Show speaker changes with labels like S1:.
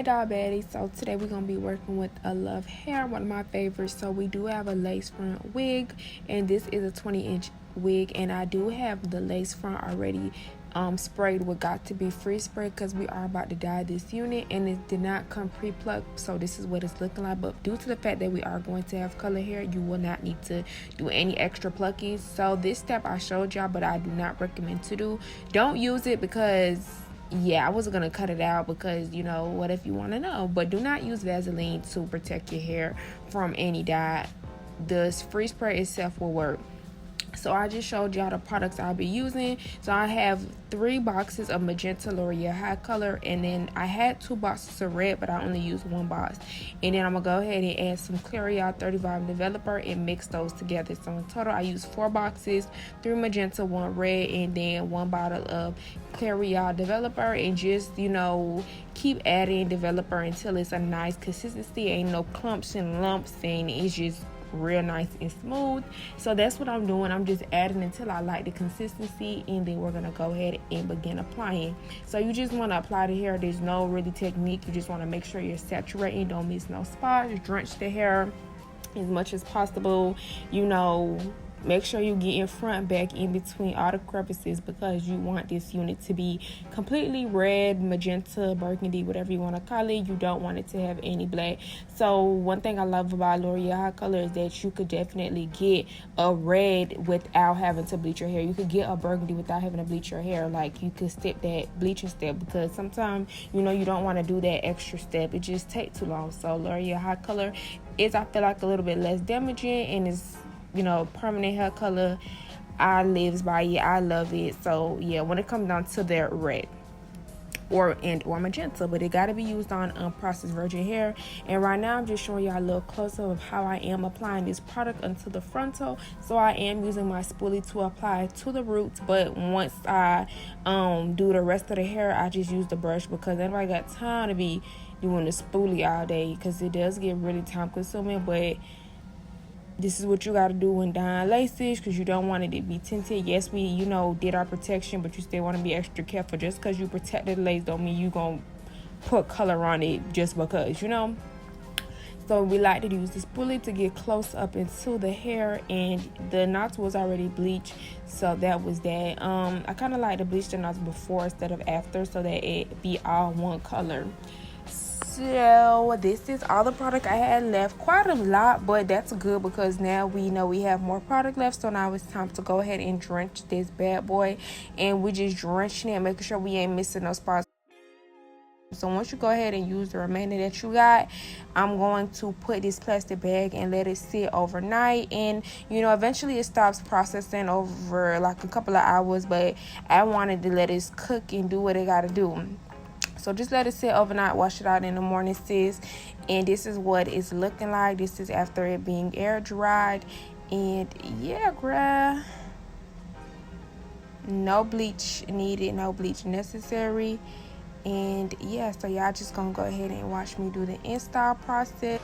S1: Hey Doll Baddies, so today we're going to be working with ALLOVE hair, one of my favorites. So we do have a lace front wig, and this is a 20-inch wig, and I do have the lace front already sprayed with Got To Be Free spray because we are about to dye this unit, and it did not come pre-plucked, so this is what it's looking like. But due to the fact that we are going to have color hair, you will not need to do any extra plucking. So this step I showed y'all, but I do not recommend to do. Don't use it because yeah, I wasn't gonna cut it out because, you know, what if you want to know. But do not use Vaseline to protect your hair from any dye. The free spray itself will work. So I just showed y'all the products I'll be using. So I have 3 boxes of Magenta Loreal Hi Color, and then I had 2 boxes of red, but I only used 1 box. And then I'm gonna go ahead and add some Clairol 35 Developer and mix those together. So in total I used 4 boxes, 3 Magenta, 1 red, and then 1 bottle of Clairol Developer, and just, you know, keep adding Developer until it's a nice consistency. Ain't no clumps and lumps, and it's just real nice and smooth. So that's what I'm doing. I'm just adding until I like the consistency, and then we're gonna go ahead and begin applying. So you just want to apply the hair. There's no really technique. You just want to make sure you're saturating, don't miss no spots, drench the hair as much as possible. You know, make sure you get in front, back, in between all the crevices, because you want this unit to be completely red, magenta, burgundy, whatever you want to call it. You don't want it to have any black. So one thing I love about Loreal Hi Color is that you could definitely get a red without having to bleach your hair. You could get a burgundy without having to bleach your hair. Like, you could skip that bleaching step, because sometimes, you know, you don't want to do that extra step. It just takes too long. So Loreal Hi Color is, I feel like, a little bit less damaging, and it's, you know, permanent hair color. I lives by it. I love it. So yeah, when it comes down to their red or magenta, but it got to be used on unprocessed virgin hair. And right now I'm just showing y'all a little close-up of how I am applying this product onto the frontal. So I am using my spoolie to apply to the roots, but once I do the rest of the hair, I just use the brush, because everybody got time to be doing the spoolie all day, because it does get really time consuming. But this is what you got to do when dyeing laces, because you don't want it to be tinted. Yes, we, you know, did our protection, but you still want to be extra careful. Just because you protected the lace don't mean you gonna put color on it just because, you know. So we like to use the spoolie to get close up into the hair, and the knots was already bleached, so that was that. I kind of like to bleach the knots before instead of after, so that it be all one color. So this is all the product I had left. Quite a lot, but that's good, because now we know we have more product left. So now it's time to go ahead and drench this bad boy, and we just drenching it, making sure we ain't missing no spots. So once you go ahead and use the remainder that you got, I'm going to put this plastic bag and let it sit overnight. And, you know, eventually it stops processing over like a couple of hours, but I wanted to let it cook and do what it got to do. So just let it sit overnight, wash it out in the morning, sis. And this is what it's looking like. This is after it being air dried. And yeah, bruh, no bleach needed, no bleach necessary. And yeah, so y'all just gonna go ahead and watch me do the install process.